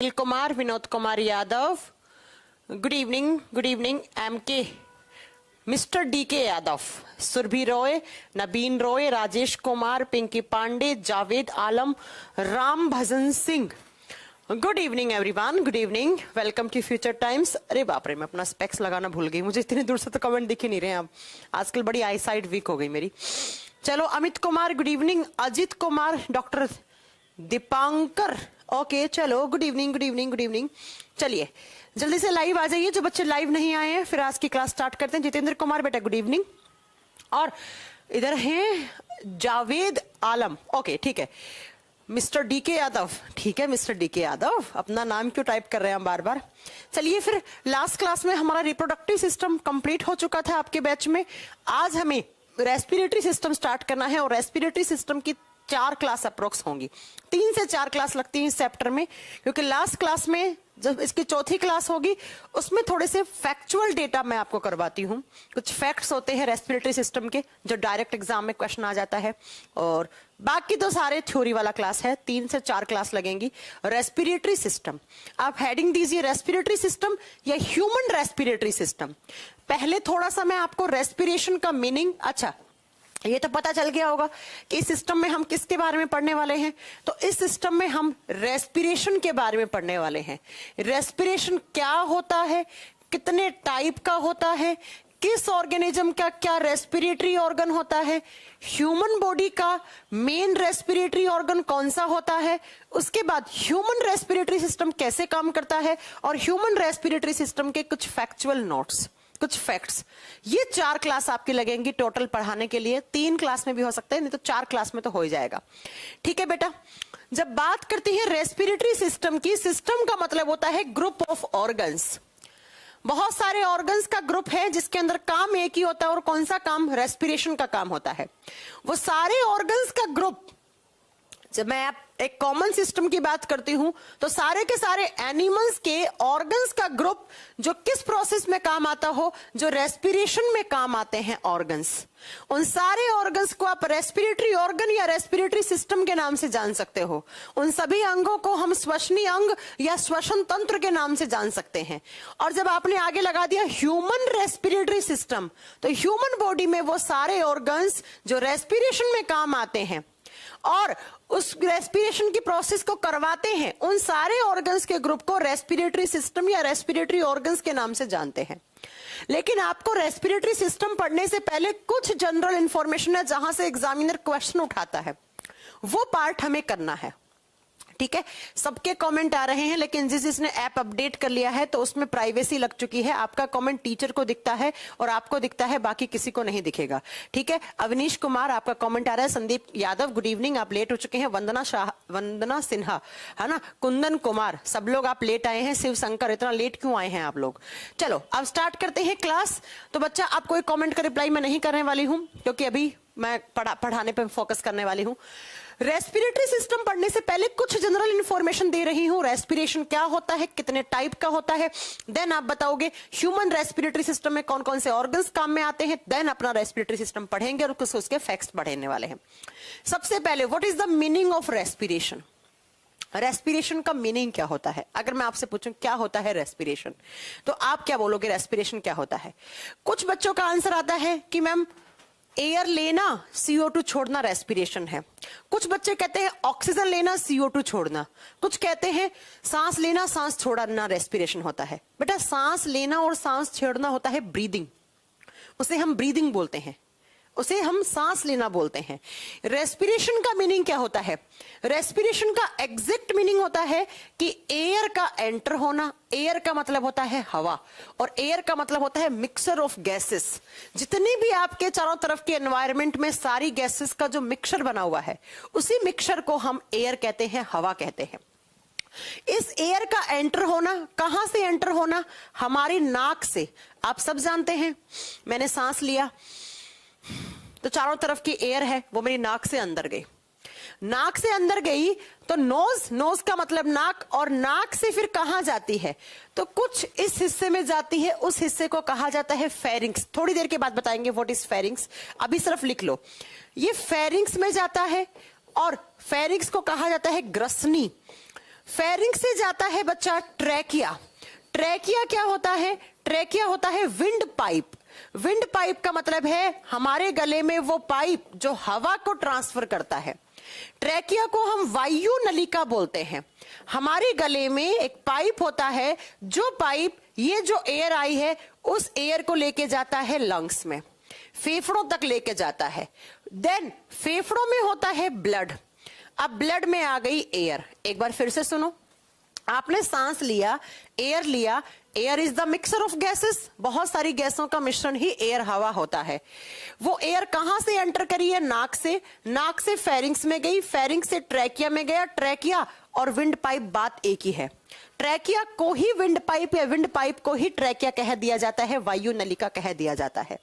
Nikhil Kumar, Vinod Kumar Yadav, good evening M K, mister D K Yadav, Surabhi Roy, Nabin Roy, Rajesh Kumar, Pinki Pandey, Javed Alam, Ram Bhajan Singh. Good evening everyone, good evening, welcome to Future Times. अरे बाप रे, मैं अपना specs लगाना भूल गई, मुझे इतनी दूर से तो कमेंट दिख ही नहीं रहे हैं। अब आजकल बड़ी आई साइट वीक हो गई मेरी। चलो, Amit Kumar good evening, Ajit Kumar, doctor Dipankar, okay चलो, गुड इवनिंग। चलिए जल्दी से लाइव आ जाइए जो बच्चे लाइव नहीं आए हैं, फिर आज की क्लास स्टार्ट करते हैं। जितेंद्र कुमार बेटा गुड इवनिंग, और इधर हैं जावेद आलम, ओके ठीक है। मिस्टर डी के यादव, ठीक है मिस्टर डी के यादव, अपना नाम क्यों टाइप कर रहे हैं हम बार बार। चलिए फिर, लास्ट क्लास में हमारा रिप्रोडक्टिव सिस्टम कंप्लीट हो चुका था आपके बैच में। आज हमें रेस्पिरेटरी सिस्टम स्टार्ट करना है, और रेस्पिरेटरी सिस्टम की 4 क्लास अप्रोक्स होंगी। 3 से 4 क्लास लगती है इस चैप्टर में, क्योंकि लास्ट क्लास में जब इसकी चौथी क्लास होगी उसमें थोड़े से फैक्चुअल डेटा मैं आपको करवाती हूँ। कुछ फैक्ट्स होते हैं रेस्पिरेटरी सिस्टम के जो डायरेक्ट एग्जाम में क्वेश्चन आ जाता है, और बाकी तो सारे थ्योरी वाला क्लास है। 3 से 4 क्लास लगेंगी। रेस्पिरेटरी सिस्टम, आप हेडिंग दीजिए रेस्पिरेटरी सिस्टम या ह्यूमन रेस्पिरेटरी सिस्टम। पहले थोड़ा सा मैं आपको रेस्पिरेशन का मीनिंग, अच्छा ये तो पता चल गया होगा कि इस सिस्टम में हम किसके बारे में पढ़ने वाले हैं। तो इस सिस्टम में हम रेस्पिरेशन के बारे में पढ़ने वाले हैं। रेस्पिरेशन क्या होता है, कितने टाइप का होता है, किस ऑर्गेनिज्म का क्या रेस्पिरेटरी ऑर्गन होता है, ह्यूमन बॉडी का मेन रेस्पिरेटरी ऑर्गन कौन सा होता है, उसके बाद ह्यूमन रेस्पिरेटरी सिस्टम कैसे काम करता है, और ह्यूमन रेस्पिरेटरी सिस्टम के कुछ फैक्चुअल नोट्स, कुछ फैक्ट्स। ये 4 क्लास आपकी लगेंगी टोटल पढ़ाने के लिए। 3 क्लास में भी हो सकते हैं, नहीं तो 4 क्लास में तो हो ही जाएगा। ठीक है बेटा, जब बात करती है रेस्पिरेटरी सिस्टम की, सिस्टम का मतलब होता है ग्रुप ऑफ ऑर्गन्स। बहुत सारे ऑर्गन्स का ग्रुप है जिसके अंदर काम एक ही होता है, और कौन सा काम, रेस्पिरेशन का काम होता है। वो सारे ऑर्गन्स का ग्रुप, जब मैं एक कॉमन सिस्टम की बात करती हूं तो सारे के सारे एनिमल्स के ऑर्गन्स का ग्रुप जो किस प्रोसेस में काम आता हो, जो रेस्पिरेशन में काम आते हैं ऑर्गन्स, उन सारे ऑर्गन्स को आप रेस्पिरेटरी ऑर्गन या रेस्पिरेटरी सिस्टम के नाम से जान सकते हो। उन सभी अंगों को हम श्वसनी अंग या श्वसन तंत्र के नाम से जान सकते हैं। और जब आपने आगे लगा दिया ह्यूमन रेस्पिरेटरी सिस्टम, तो ह्यूमन बॉडी में वो सारे ऑर्गन्स जो रेस्पिरेशन में काम आते हैं और उस रेस्पिरेशन की प्रोसेस को करवाते हैं, उन सारे ऑर्गन्स के ग्रुप को रेस्पिरेटरी सिस्टम या रेस्पिरेटरी ऑर्गन्स के नाम से जानते हैं। लेकिन आपको रेस्पिरेटरी सिस्टम पढ़ने से पहले कुछ जनरल इंफॉर्मेशन है जहां से एग्जामिनर क्वेश्चन उठाता है, वो पार्ट हमें करना है। ठीक है, सबके कमेंट आ रहे हैं, लेकिन जिसने ऐप अपडेट कर लिया है तो उसमें प्राइवेसी लग चुकी है। आपका कमेंट टीचर को दिखता है और आपको दिखता है, बाकी किसी को नहीं दिखेगा। ठीक है, अवनीश कुमार आपका कमेंट आ रहा है, संदीप यादव गुड इवनिंग, आप लेट हो चुके हैं, वंदना सिन्हा है ना, कुंदन कुमार, सब लोग आप लेट आए हैं। शिव शंकर, इतना लेट क्यों आए हैं आप लोग। चलो अब स्टार्ट करते हैं क्लास। तो बच्चा, आप कोई कॉमेंट का रिप्लाई मैं नहीं करने वाली हूं, क्योंकि अभी मैं पढ़ाने पर फोकस करने वाली हूं। रेस्पिरेटरी सिस्टम पढ़ने से पहले कुछ जनरल इंफॉर्मेशन दे रही हूं। रेस्पिरेशन क्या होता है, कितने टाइप का होता है, देन आप बताओगे ह्यूमन रेस्पिरेटरी सिस्टम में कौन कौन से ऑर्गन्स काम में आते हैं, देन अपना रेस्पिरेटरी सिस्टम पढ़ेंगे और कुछ उसके फैक्ट्स पढ़ने वाले हैं। सबसे पहले, what is the meaning of respiration. Respiration का मीनिंग क्या होता है। अगर मैं आपसे पूछूं क्या होता है रेस्पिरेशन, तो आप क्या बोलोगे, रेस्पिरेशन क्या होता है। कुछ बच्चों का आंसर आता है कि मैम एयर लेना, CO2 छोड़ना रेस्पिरेशन है। कुछ बच्चे कहते हैं ऑक्सीजन लेना, CO2 छोड़ना। कुछ कहते हैं सांस लेना, सांस छोड़ना रेस्पिरेशन होता है। बेटा, सांस लेना और सांस छोड़ना होता है ब्रीदिंग, उसे हम ब्रीदिंग बोलते हैं, उसे हम सांस लेना बोलते हैं। रेस्पिरेशन का मीनिंग क्या होता है। रेस्पिरेशन का एग्जैक्ट मीनिंग होता है कि एयर का एंटर होना। एयर का मतलब होता है हवा, और एयर का मतलब होता है मिक्सचर ऑफ गैसेस। जितनी भी आपके चारों तरफ के एनवायरनमेंट में सारी गैसेस का जो मिक्सचर बना हुआ है, उसी मिक्सचर को हम एयर कहते हैं, हवा कहते हैं। इस एयर का एंटर होना, कहां से एंटर होना, हमारी नाक से। आप सब जानते हैं, मैंने सांस लिया तो चारों तरफ की एयर है वो मेरी नाक से अंदर गई। नाक से अंदर गई तो नोज का मतलब नाक, और नाक से फिर कहां जाती है, तो कुछ इस हिस्से में जाती है, उस हिस्से को कहा जाता है फेरिंग्स। थोड़ी देर के बाद बताएंगे व्हाट इज फेरिंग्स, अभी सिर्फ लिख लो। ये फेरिंग्स में जाता है, और फेरिंग्स को कहा जाता है ग्रसनी। फेरिंक्स से जाता है बच्चा ट्रैकिया। ट्रैकिया क्या होता है? ट्रैकिया होता है विंड पाइप। विंड पाइप का मतलब है हमारे गले में वो पाइप जो हवा को ट्रांसफर करता है। ट्रैकिया को हम वायु नलिका बोलते हैं। हमारे गले में एक पाइप होता है, जो पाइप ये जो एयर आई है उस एयर को लेके जाता है लंग्स में, फेफड़ों तक लेके जाता है। देन फेफड़ों में होता है ब्लड। अब ब्लड में आ गई एयर। एक बार फिर से सुनो, आपने सांस लिया, एयर लिया। Air is the mixer of gases. बहुत सारी गैसों का मिश्रण ही एयर हवा होता है। वो एयर कहां से एंटर करी है? नाक से। नाक से फेरिंक्स में गई, फेरिंक्स से ट्रैकिया में गया। ट्रैकिया और विंड पाइप बात एक ही है। ट्रैकिया को ही विंड पाइप या विंड पाइप को ही ट्रैकिया कह दिया जाता है, वायु नलिका कह दिया जाता है।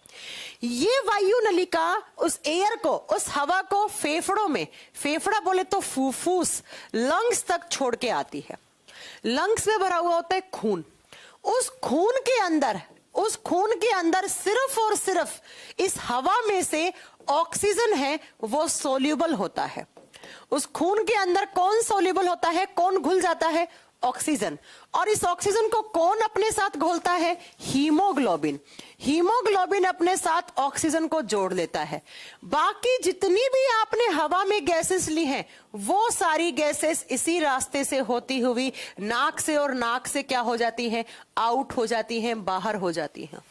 ये वायु नलिका उस एयर को, उस हवा को फेफड़ों में, फेफड़ा बोले तो फुफ्फुस, लंग्स तक छोड़ के आती है। लंग्स में भरा हुआ होता है खून। उस खून के अंदर सिर्फ और सिर्फ इस हवा में से ऑक्सीजन है वो सोल्यूबल होता है। उस खून के अंदर कौन सोल्यूबल होता है, कौन घुल जाता है? ऑक्सीजन। और इस ऑक्सीजन को कौन अपने साथ घोलता है? हीमोग्लोबिन। हीमोग्लोबिन अपने साथ ऑक्सीजन को जोड़ लेता है। बाकी जितनी भी आपने हवा में गैसेस ली हैं वो सारी गैसेस इसी रास्ते से होती हुई नाक से, और नाक से क्या हो जाती हैं? आउट हो जाती हैं, बाहर हो जाती हैं।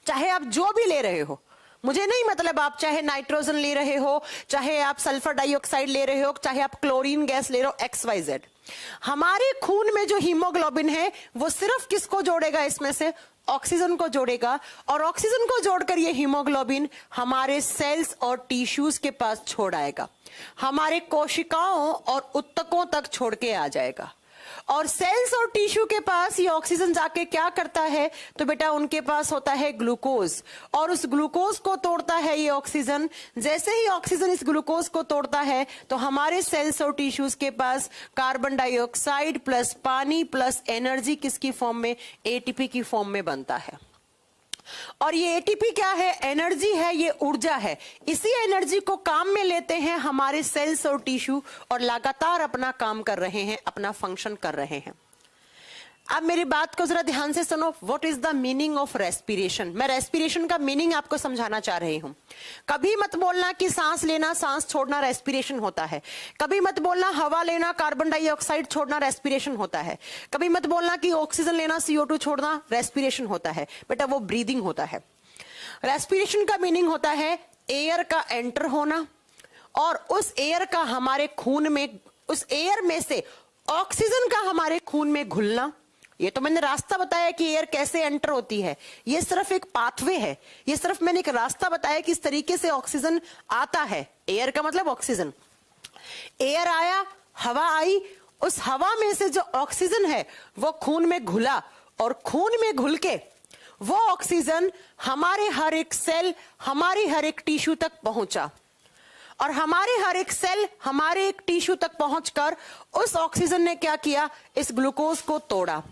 चाहे आप जो भी ले रहे हो, मुझे नहीं मतलब, आप चाहे नाइट्रोजन ले रहे हो, चाहे आप सल्फर डाइऑक्साइड ले रहे हो, चाहे आप क्लोरीन गैस ले रहे हो, XYZ, हमारे खून में जो हीमोग्लोबिन है वो सिर्फ किसको जोड़ेगा? इसमें से ऑक्सीजन को जोड़ेगा। और ऑक्सीजन को जोड़कर ये हीमोग्लोबिन हमारे सेल्स और टिश्यूज के पास छोड़ आएगा, हमारे कोशिकाओं और ऊतकों तक छोड़ के आ जाएगा। और सेल्स और टिश्यू के पास ये ऑक्सीजन जाके क्या करता है? तो बेटा उनके पास होता है ग्लूकोज, और उस ग्लूकोज को तोड़ता है ये ऑक्सीजन। जैसे ही ऑक्सीजन इस ग्लूकोज को तोड़ता है तो हमारे सेल्स और टिश्यूज के पास कार्बन डाइऑक्साइड प्लस पानी प्लस एनर्जी किसकी फॉर्म में? ATP की फॉर्म में बनता है। और ये ATP क्या है? एनर्जी है, ये ऊर्जा है। इसी एनर्जी को काम में लेते हैं हमारे सेल्स और टिश्यू, और लगातार अपना काम कर रहे हैं, अपना फंक्शन कर रहे हैं। अब मेरी बात को जरा ध्यान से सुनो। What is the meaning of respiration? मैं रेस्पिरेशन का मीनिंग आपको समझाना चाह रही हूं। कभी मत बोलना कि सांस लेना सांस छोड़ना रेस्पिरेशन होता है। कभी मत बोलना हवा लेना कार्बन डाइऑक्साइड छोड़ना रेस्पिरेशन होता है। कभी मत बोलना कि ऑक्सीजन लेना CO2 छोड़ना रेस्पिरेशन होता है। बेटा वो ब्रीदिंग होता है। रेस्पिरेशन का मीनिंग होता है एयर का एंटर होना, और उस एयर का हमारे खून में, उस एयर में से ऑक्सीजन का हमारे खून में घुलना। ये तो मैंने रास्ता बताया कि एयर कैसे एंटर होती है, ये सिर्फ एक पाथवे है, ये सिर्फ मैंने एक रास्ता बताया कि इस तरीके से ऑक्सीजन आता है। एयर का मतलब ऑक्सीजन। एयर आया, हवा आई, उस हवा में से जो ऑक्सीजन है वो खून में घुला, और खून में घुल के वो ऑक्सीजन हमारे हर एक सेल, हमारी हर एक टिश्यू तक पहुंचा, और हमारे हर एक सेल, हमारे एक टिश्यू तक पहुंचकर उस ऑक्सीजन ने क्या किया? इस ग्लूकोज को तोड़ा,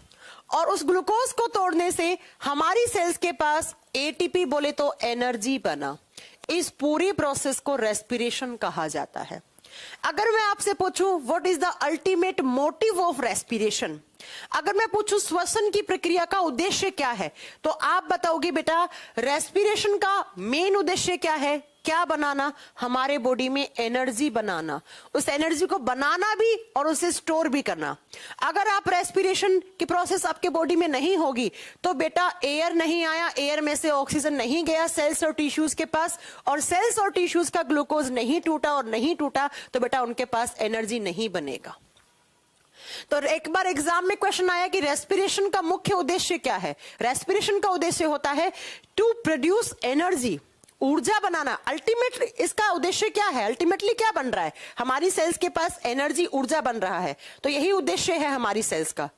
और उस ग्लूकोज को तोड़ने से हमारी सेल्स के पास ATP बोले तो एनर्जी बना। इस पूरी प्रोसेस को रेस्पिरेशन कहा जाता है। अगर मैं आपसे पूछूं what is the ultimate motive of respiration, अगर मैं पूछूं श्वसन की प्रक्रिया का उद्देश्य क्या है, तो आप बताओगे बेटा रेस्पिरेशन का मेन उद्देश्य क्या है? क्या बनाना? हमारे बॉडी में एनर्जी बनाना, उस एनर्जी को बनाना भी और उसे स्टोर भी करना। अगर आप रेस्पिरेशन की प्रोसेस आपके बॉडी में नहीं होगी तो बेटा एयर नहीं आया, एयर में से ऑक्सीजन नहीं गया सेल्स और टिश्यूज के पास, और सेल्स और टिश्यूज का ग्लूकोज नहीं टूटा, और नहीं टूटा तो बेटा उनके पास एनर्जी नहीं बनेगा। तो एक बार एग्जाम में क्वेश्चन आया कि रेस्पिरेशन का मुख्य उद्देश्य क्या है? रेस्पिरेशन का उद्देश्य होता है टू प्रोड्यूस एनर्जी, ऊर्जा बनाना। अल्टीमेटली इसका उद्देश्य क्या है? अल्टीमेटली क्या बन रहा है? हमारी सेल्स के पास एनर्जी, ऊर्जा बन रहा है, तो यही उद्देश्य है हमारी सेल्स का।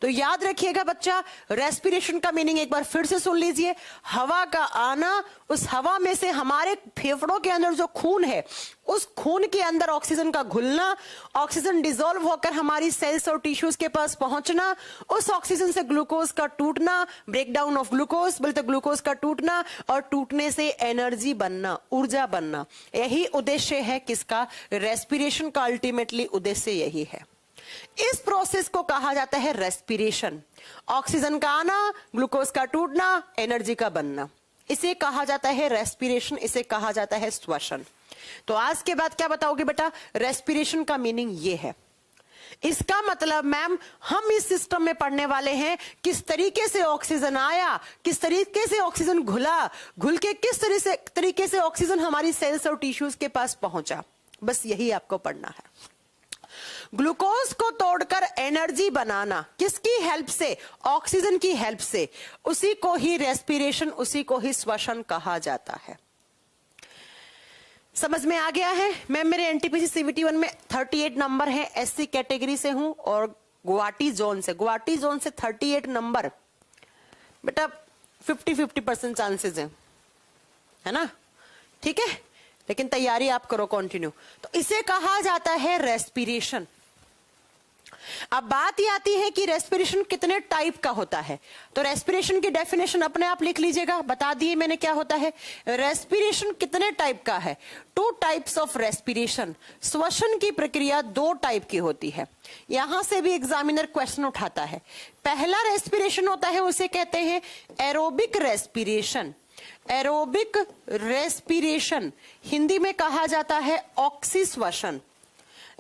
तो याद रखिएगा बच्चा, रेस्पिरेशन का मीनिंग एक बार फिर से सुन लीजिए। हवा का आना, उस हवा में से हमारे फेफड़ों के अंदर जो खून है उस खून के अंदर ऑक्सीजन का घुलना, ऑक्सीजन डिसॉल्व होकर हमारी सेल्स और टिश्यूज के पास पहुंचना, उस ऑक्सीजन से ग्लूकोज का टूटना, ब्रेकडाउन ऑफ ग्लूकोज बोलते ग्लूकोज का टूटना, और टूटने से एनर्जी बनना, ऊर्जा बनना। यही उद्देश्य है किसका? रेस्पिरेशन का अल्टीमेटली उद्देश्य यही है। इस प्रोसेस को कहा जाता है रेस्पिरेशन। ऑक्सीजन का आना, ग्लूकोज का टूटना, एनर्जी का बनना, इसे कहा जाता है रेस्पिरेशन, इसे कहा जाता है श्वसन। तो आज के बाद क्या बताओगे बेटा? रेस्पिरेशन का मीनिंग ये है। इसका मतलब मैम हम इस सिस्टम में पढ़ने वाले हैं किस तरीके से ऑक्सीजन आया, किस तरीके से ऑक्सीजन घुला, घुल के किस तरीके से ऑक्सीजन हमारी सेल्स और टिश्यूज के पास पहुंचा, बस यही आपको पढ़ना है। ग्लूकोज को तोड़कर एनर्जी बनाना, किसकी हेल्प से? ऑक्सीजन की हेल्प से। उसी को ही रेस्पिरेशन, उसी को ही श्वसन कहा जाता है। समझ में आ गया है? मैं मेरे एनटीपीसी सीवीटी 1 में 38 नंबर है, एससी कैटेगरी से हूं और गुवाहाटी जोन से 38 नंबर। बेटा 50-50% चांसेस है ना? ठीक है, लेकिन तैयारी आप करो कंटिन्यू। तो इसे कहा जाता है रेस्पिरेशन। अब बात ये आती है कि रेस्पिरेशन कितने टाइप का होता है। तो रेस्पिरेशन की डेफिनेशन अपने आप लिख लीजिएगा, बता दिए मैंने क्या होता है। रेस्पिरेशन कितने टाइप का है? 2 टाइप्स ऑफ रेस्पिरेशन। श्वसन की प्रक्रिया 2 टाइप की होती है। यहां से भी एग्जामिनर क्वेश्चन उठाता है। पहला रेस्पिरेशन होता है, उसे कहते हैं aerobic respiration. Aerobic respiration Hindi में कहा जाता है ऑक्सीश्वसन।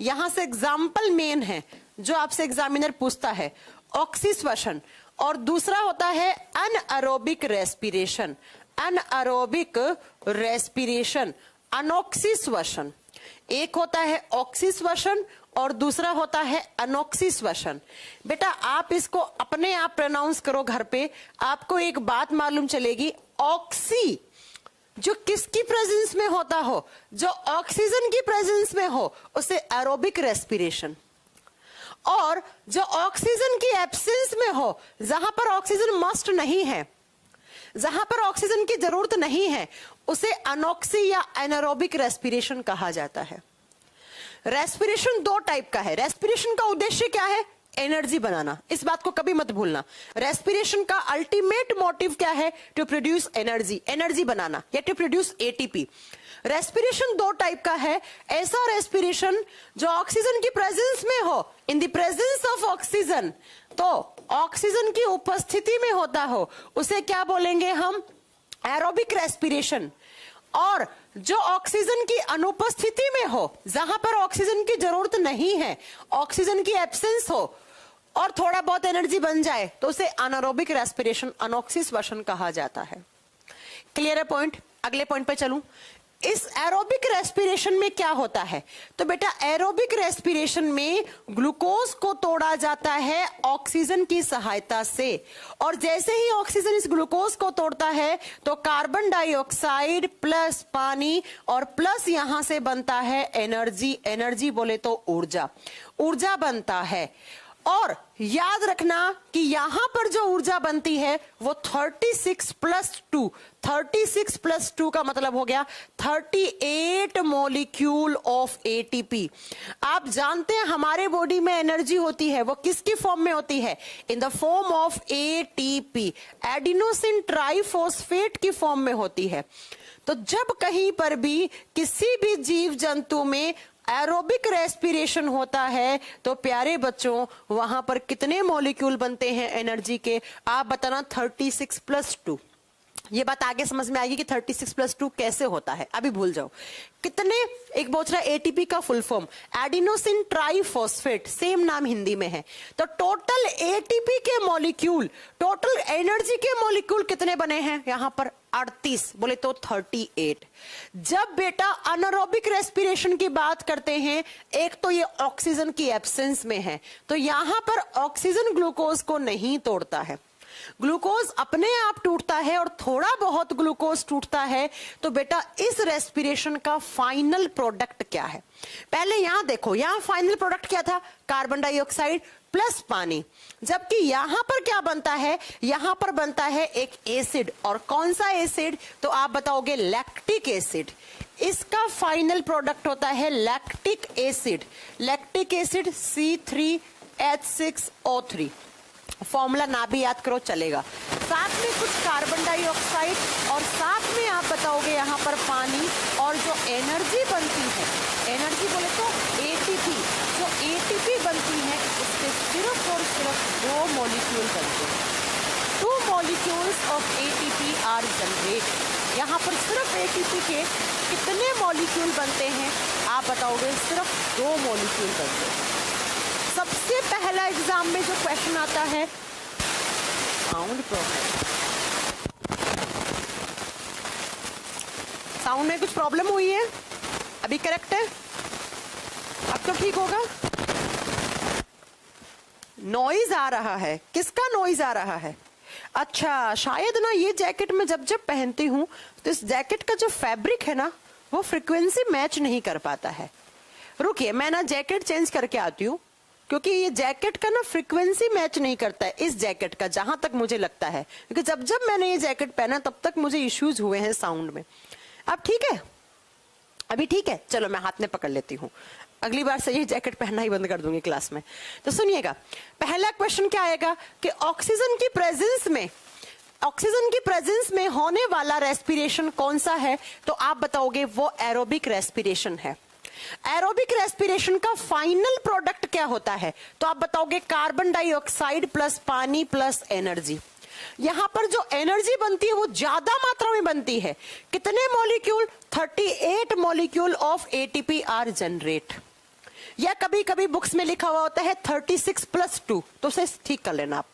यहां से एग्जाम्पल मेन है जो आपसे एग्जामिनर पूछता है, ऑक्सीश्वसन। और दूसरा होता है अनएरोबिक रेस्पिरेशन। अनएरोबिक रेस्पिरेशन, अनॉक्सीश्वसन। एक होता है ऑक्सीश्वसन और दूसरा होता है अनॉक्सीश्वसन। बेटा आप इसको अपने आप प्रोनाउंस करो घर पे, आपको एक बात मालूम चलेगी। ऑक्सी जो किसकी प्रेजेंस में होता हो, जो ऑक्सीजन की प्रेजेंस में हो, उसे एरोबिक रेस्पिरेशन। और जो ऑक्सीजन की एब्सेंस में हो, जहां पर ऑक्सीजन मस्ट नहीं है, जहां पर ऑक्सीजन की जरूरत नहीं है, उसे अनॉक्सी या एनारोबिक रेस्पिरेशन कहा जाता है। रेस्पिरेशन 2 टाइप का है। रेस्पिरेशन का उद्देश्य क्या है? एनर्जी बनाना। इस बात को कभी मत भूलना। रेस्पिरेशन का अल्टीमेट मोटिव क्या है? टू प्रोड्यूस एनर्जी, एनर्जी बनाना या to produce ATP. Respiration 2 type का है। ऐसा रेस्पिरेशन जो ऑक्सीजन की प्रेजेंस में हो, in the presence of oxygen, तो ऑक्सीजन की उपस्थिति में होता हो, उसे क्या बोलेंगे हम? Aerobic respiration. और जो ऑक्सीजन की अनुपस्थिति में हो, जहां पर ऑक्सीजन की जरूरत नहीं है, ऑक्सीजन की एब्सेंस हो और थोड़ा बहुत एनर्जी बन जाए, तो उसे अनारोबिक रेस्पिरेशन, अनॉक्सीश्वसन कहा जाता है। क्लियर है पॉइंट? अगले पॉइंट पे चलूं। इस एरोबिक रेस्पिरेशन में क्या होता है? तो बेटा एरोबिक रेस्पिरेशन में ग्लूकोज को तोड़ा जाता है ऑक्सीजन की सहायता से, और जैसे ही ऑक्सीजन इस ग्लूकोज को तोड़ता है तो कार्बन डाइऑक्साइड प्लस पानी और प्लस यहां से बनता है एनर्जी। एनर्जी बोले तो ऊर्जा, ऊर्जा बनता है। और याद रखना कि यहां पर जो ऊर्जा बनती है वो 36+2, 36+2 का मतलब हो गया 38 मॉलिक्यूल ऑफ एटीपी। आप जानते हैं हमारे बॉडी में एनर्जी होती है, वो किसकी फॉर्म में होती है? In the form of ATP, adenosine triphosphate की फॉर्म में होती है। तो जब कहीं पर भी किसी भी जीव जंतु में एरोबिक रेस्पिरेशन होता है तो प्यारे बच्चों वहां पर कितने मॉलिक्यूल बनते हैं एनर्जी के? आप बताना 36+2। ये बात आगे समझ में आएगी कि 36+2 कैसे होता है, अभी भूल जाओ। कितने? एक बोच रहा एटीपी का full form adenosine triphosphate, same नाम हिंदी में है। तो टोटल एटीपी के मॉलिक्यूल, टोटल एनर्जी के मॉलिक्यूल कितने बने हैं यहां पर? 38, बोले तो 38। जब बेटा अनएरोबिक रेस्पिरेशन की बात करते हैं, एक तो ये ऑक्सीजन की एब्सेंस में है, तो यहां पर ऑक्सीजन ग्लूकोज को नहीं तोड़ता है, ग्लूकोज अपने आप टूटता है और थोड़ा बहुत ग्लूकोज टूटता है। तो बेटा इस रेस्पिरेशन का फाइनल प्रोडक्ट क्या है? पहले यहां देखो, यहां फाइनल प्रोडक्ट क्या था? कार्बन डाइऑक्साइड प्लस पानी। जबकि यहां पर क्या बनता है? यहां पर बनता है एक एसिड। और कौन सा एसिड? तो आप बताओगे लैक्टिक एसिड। इसका फाइनल प्रोडक्ट होता है lactic acid. Lactic acid C3H6O3। Formula ना भी याद करो चलेगा। साथ में कुछ कार्बन डाइऑक्साइड और साथ में आप बताओगे यहाँ पर पानी। और जो एनर्जी बनती है, एनर्जी बोले तो एटीपी, जो एटीपी बनती है जनरेट। यहाँ पर सिर्फ एटीपी के कितने मॉलिक्यूल बनते हैं? आप बताओगे सिर्फ 2 मॉलिक्यूल बनते हैं। सबसे पहला एग्जाम में जो क्वेश्चन आता है, साउंड प्रॉब्लम, साउंड में कुछ प्रॉब्लम हुई है? अभी करेक्ट है? अब तो ठीक होगा? नॉइज आ रहा है। किसका नॉइज आ रहा है? अच्छा, शायद ना ये जैकेट में जब जब पहनती हूँ तो इस जैकेट का जो फैब्रिक है ना वो फ्रीक्वेंसी मैच नहीं कर पाता है। रुकिए, मैं ना जैकेट चेंज करके आती हूँ, क्योंकि ये जैकेट का ना फ्रीक्वेंसी मैच नहीं करता है इस जैकेट का, जहां तक मुझे लगता है, क्योंकि जब जब मैंने ये जैकेट पहना तब तक मुझे इश्यूज हुए हैं साउंड में। अब ठीक है? अभी ठीक है? चलो मैं हाथ में पकड़ लेती हूँ, अगली बार से ये जैकेट पहनना ही बंद कर दूंगी क्लास में। तो सुनिएगा, पहला क्वेश्चन क्या आएगा कि ऑक्सीजन की प्रेजेंस में होने वाला रेस्पिरेशन कौन सा है? तो आप बताओगे वो एरोबिक रेस्पिरेशन है। एरोबिक रेस्पिरेशन का फाइनल प्रोडक्ट क्या होता है? तो आप बताओगे कार्बन डाइऑक्साइड प्लस पानी प्लस एनर्जी। यहां पर जो एनर्जी बनती है वो ज्यादा मात्रा में बनती है। कितने molecule? 38 molecule of ATP are generate, या कभी कभी बुक्स में लिखा हुआ होता है 36 + 2, तो उसे ठीक कर लेना आप।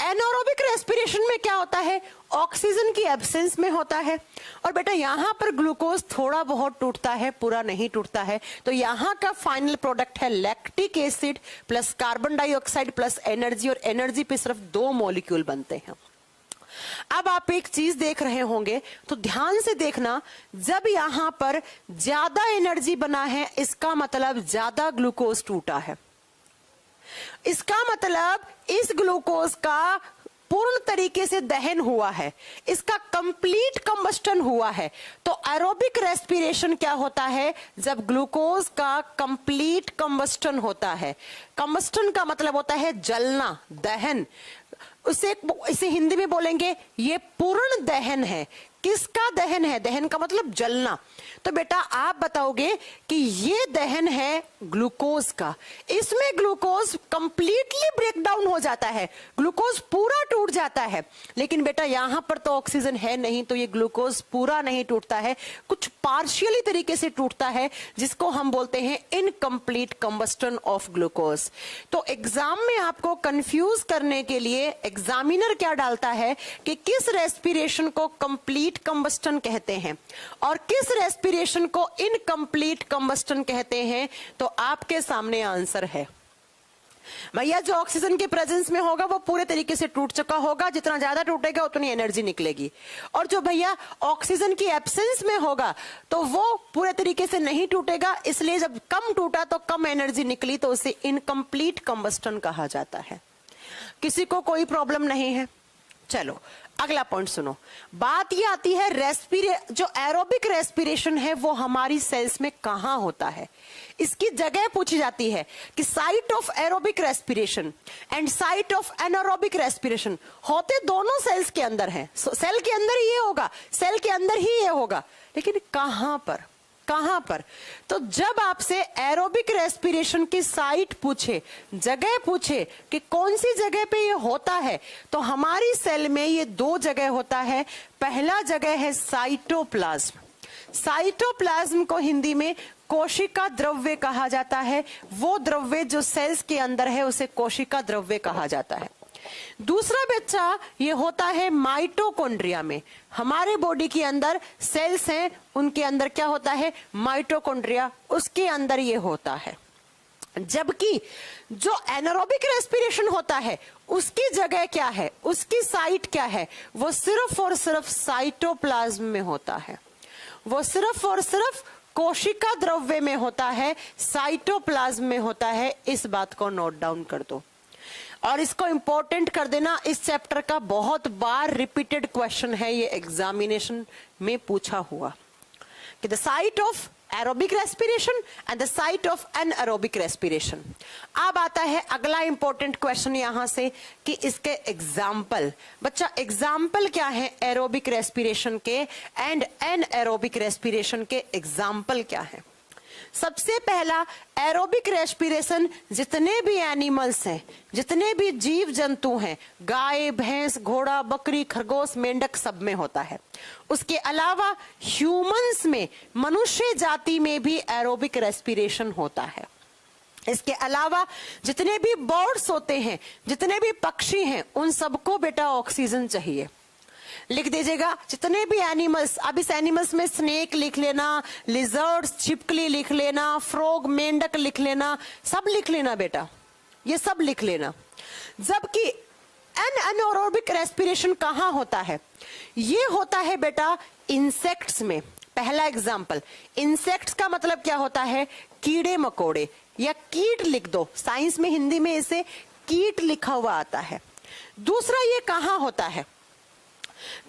एनारोबिक रेस्पिरेशन में क्या होता है? ऑक्सीजन की एब्सेंस में होता है। और बेटा यहां पर ग्लूकोज थोड़ा बहुत टूटता है, पूरा नहीं टूटता है। तो यहां का फाइनल प्रोडक्ट है lactic acid plus carbon dioxide plus energy, और एनर्जी पे सिर्फ 2 मॉलिक्यूल बनते हैं। अब आप एक चीज देख रहे होंगे तो ध्यान से देखना, जब यहां पर ज्यादा एनर्जी बना है इसका मतलब ज्यादा ग्लूकोज टूटा है। इसका मतलब इस ग्लूकोज का पूर्ण तरीके से दहन हुआ है, इसका कंप्लीट कंबस्टन हुआ है। तो एरोबिक रेस्पिरेशन क्या होता है? जब ग्लूकोज का कंप्लीट कंबस्टन होता है। कंबस्टन का मतलब होता है जलना, दहन। इसे हिंदी में बोलेंगे ये पूर्ण दहन है। किसका दहन है? दहन का मतलब जलना। तो बेटा आप बताओगे कि ये दहन है ग्लूकोज का। इसमें ग्लूकोज कंप्लीटली ब्रेक डाउन हो जाता है, ग्लूकोज पूरा टूट जाता है। लेकिन बेटा यहां पर तो ऑक्सीजन है नहीं, तो ये ग्लूकोज पूरा नहीं टूटता है, कुछ पार्शियली तरीके से टूटता है, जिसको हम बोलते हैं इनकम्प्लीट कंबस्टन ऑफ ग्लूकोज। तो एग्जाम में आपको कंफ्यूज करने के लिए एग्जामिनर क्या डालता है कि किस रेस्पिरेशन को कंप्लीट कंबस्टन कहते हैं और किस रेस्पिरेशन को इनकम्प्लीट कंबस्टन कहते हैं। तो आपके सामने आंसर है। भैया जो ऑक्सीजन के प्रेजेंस में होगा वो पूरे तरीके से टूट चुका होगा, जितना ज्यादा टूटेगा उतनी एनर्जी निकलेगी। और जो भैया ऑक्सीजन की एब्सेंस में होगा तो वो पूरे तरीके से नहीं टूटेगा, इसलिए जब कम टूटा तो कम एनर्जी निकली, तो उसे इनकम्प्लीट कंबस्टन कहा जाता है। किसी को कोई प्रॉब्लम नहीं है? चलो अगला पॉइंट सुनो। बात ये आती है जो एरोबिक रेस्पिरेशन है वो हमारी सेल्स में कहां होता है। इसकी जगह पूछी जाती है कि site of aerobic respiration and site of anaerobic respiration होते दोनों सेल्स के अंदर हैं। सेल के अंदर ही ये होगा, सेल के अंदर ही ये होगा, लेकिन कहां पर? कहां पर? तो जब आपसे एरोबिक रेस्पिरेशन की साइट पूछे, जगह पूछे कि कौन सी जगह पे ये होता है, तो हमारी सेल में ये 2 जगह होता है। पहला जगह है साइटोप्लाज्म। साइटोप्लाज्म को हिंदी में कोशिका द्रव्य कहा जाता है। वो द्रव्य जो सेल्स के अंदर है उसे कोशिका द्रव्य कहा जाता है। दूसरा बच्चा ये होता है माइटोकॉन्ड्रिया में। हमारे बॉडी के अंदर सेल्स हैं, उनके अंदर क्या होता है? माइटोकॉन्ड्रिया, उसके अंदर ये होता है। जबकि जो एनारोबिक रेस्पिरेशन होता है उसकी जगह क्या है, उसकी साइट क्या है? वो सिर्फ और सिर्फ साइटोप्लाज्म में होता है, वो सिर्फ और सिर्फ कोशिका द्रव्य में होता है, साइटोप्लाज्म में होता है। इस बात को नोट डाउन कर दो और इसको इंपॉर्टेंट कर देना। इस चैप्टर का बहुत बार रिपीटेड क्वेश्चन है, ये एग्जामिनेशन में पूछा हुआ कि the site of aerobic respiration and the site of anaerobic respiration. अब आता है अगला इंपॉर्टेंट क्वेश्चन यहां से कि इसके एग्जाम्पल। बच्चा एग्जाम्पल क्या है एरोबिक रेस्पिरेशन के एंड एनारोबिक रेस्पिरेशन के? एग्जाम्पल क्या है? सबसे पहला एरोबिक रेस्पिरेशन जितने भी एनिमल्स हैं, जितने भी जीव जंतु हैं, गाय, भैंस, घोड़ा, बकरी, खरगोश, मेंढक, सब में होता है। उसके अलावा ह्यूमंस में, मनुष्य जाति में भी एरोबिक रेस्पिरेशन होता है। इसके अलावा जितने भी बर्ड्स होते हैं, जितने भी पक्षी हैं, उन सबको बेटा ऑक्सीजन चाहिए। लिख दीजिएगा जितने भी एनिमल्स, अब इस एनिमल्स में स्नेक लिख लेना, लिजर्ड्स, छिपकली लिख लेना, फ्रॉग, मेंढक लिख लेना, सब लिख लेना बेटा, ये सब लिख लेना। जबकि एनारोबिक रेस्पिरेशन कहां होता है? ये होता है बेटा इंसेक्ट्स में। पहला एग्जाम्पल, इंसेक्ट्स का मतलब क्या होता है? कीड़े मकोड़े या कीट लिख दो, साइंस में हिंदी में इसे कीट लिखा हुआ आता है। दूसरा ये कहां होता है?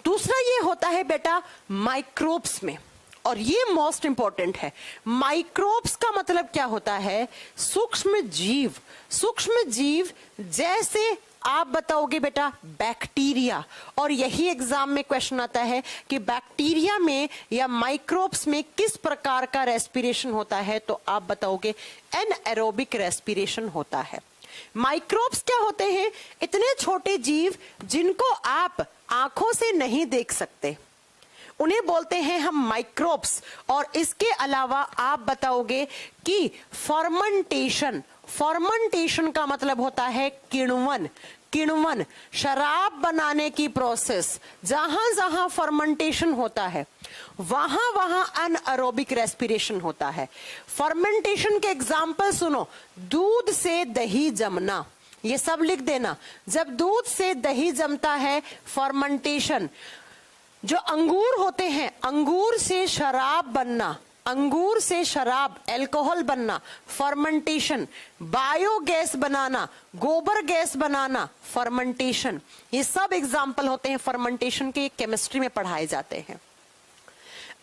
दूसरा ये होता है बेटा माइक्रोब्स में, और ये मोस्ट इंपॉर्टेंट है। माइक्रोब्स का मतलब क्या होता है? सूक्ष्म जीव। सूक्ष्म जीव जैसे आप बताओगे बेटा बैक्टीरिया, और यही एग्जाम में क्वेश्चन आता है कि बैक्टीरिया में या माइक्रोब्स में किस प्रकार का रेस्पिरेशन होता है, तो आप बताओगे एनाएरोबिक रेस्पिरेशन होता है। माइक्रोब्स क्या होते हैं? इतने छोटे जीव जिनको आप आंखों से नहीं देख सकते, उन्हें बोलते हैं हम माइक्रोब्स। और इसके अलावा आप बताओगे कि फर्मेंटेशन, फर्मेंटेशन का मतलब होता है किण्वन। किण्वन, शराब बनाने की प्रोसेस, जहां जहां फर्मेंटेशन होता है वहां वहां अनएरोबिक रेस्पिरेशन होता है। फर्मेंटेशन के एग्जाम्पल सुनो, दूध से दही जमना, ये सब लिख देना। जब दूध से दही जमता है फर्मेंटेशन। जो अंगूर होते हैं, अंगूर से शराब बनना, अंगूर से शराब, अल्कोहल बनना, फर्मेंटेशन। बायोगैस बनाना, गोबर गैस बनाना, फर्मेंटेशन। ये सब एग्जाम्पल होते हैं फर्मेंटेशन के, केमिस्ट्री में पढ़ाए जाते हैं।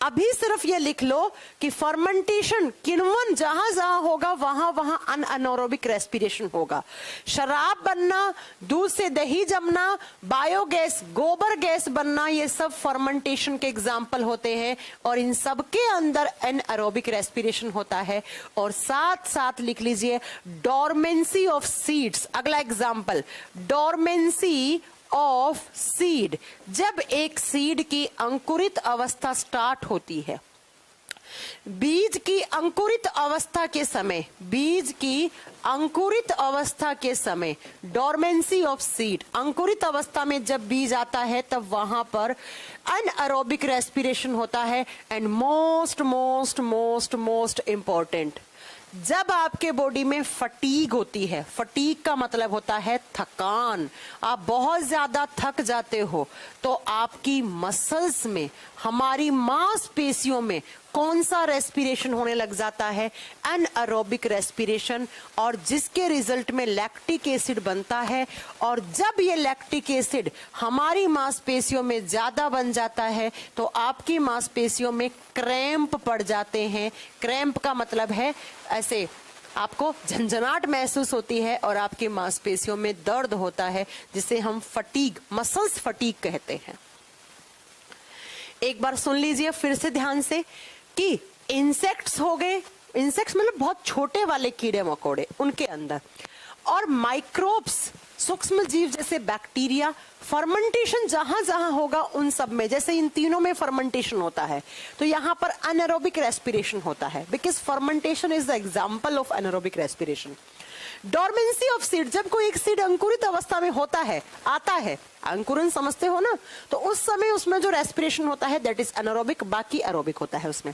अभी सिर्फ ये लिख लो कि फर्मेंटेशन, किण्वन जहां जहां होगा वहां वहां अनएरोबिक रेस्पिरेशन होगा। शराब बनना, दूध से दही जमना, बायोगैस, गोबर गैस बनना, ये सब फर्मेंटेशन के एग्जाम्पल होते हैं, और इन सब के अंदर एनाएरोबिक रेस्पिरेशन होता है। और साथ साथ लिख लीजिए डोरमेंसी ऑफ सीड्स। अगला एग्जाम्पल, डोरमेंसी ऑफ सीड। जब एक सीड की अंकुरित अवस्था स्टार्ट होती है, बीज की अंकुरित अवस्था के समय, बीज की अंकुरित अवस्था के समय, डोरमेंसी ऑफ सीड, अंकुरित अवस्था में जब बीज आता है तब वहां पर अनएरोबिक रेस्पिरेशन होता है। And most most most most important, जब आपके बॉडी में फटीग होती है, फटीग का मतलब होता है थकान, आप बहुत ज्यादा थक जाते हो, तो आपकी मसल्स में, हमारी मांसपेशियों में कौन सा रेस्पिरेशन होने लग जाता है? एनाएरोबिक रेस्पिरेशन, और जिसके रिजल्ट में लैक्टिक एसिड बनता है। और जब ये लैक्टिक एसिड हमारी मांसपेशियों में ज्यादा बन जाता है तो आपकी मांसपेशियों में क्रैम्प पड़ जाते हैं। क्रैम्प का मतलब है ऐसे आपको झंझनाहट महसूस होती है और आपकी मांसपेशियों में दर्द होता है, जिसे हम फटीग, मसल्स फटीग कहते हैं। एक बार सुन लीजिए फिर से ध्यान से कि इंसेक्ट्स हो गए, इंसेक्ट्स मतलब बहुत छोटे वाले कीड़े मकोड़े, उनके अंदर, और माइक्रोब्स, सूक्ष्म जीव जैसे बैक्टीरिया, फर्मेंटेशन जहां जहां होगा उन सब में, जैसे इन तीनों में फर्मेंटेशन होता है तो यहां पर अनएरोबिक रेस्पिरेशन होता है, because fermentation is the example of anaerobic respiration. Dormancy of seed, जब कोई एक सीड अंकुरित अवस्था में होता है, आता है, अंकुरन समझते हो ना, तो उस समय उसमें जो रेस्पिरेशन होता है दैट इज अनएरोबिक, बाकी एरोबिक होता है उसमें।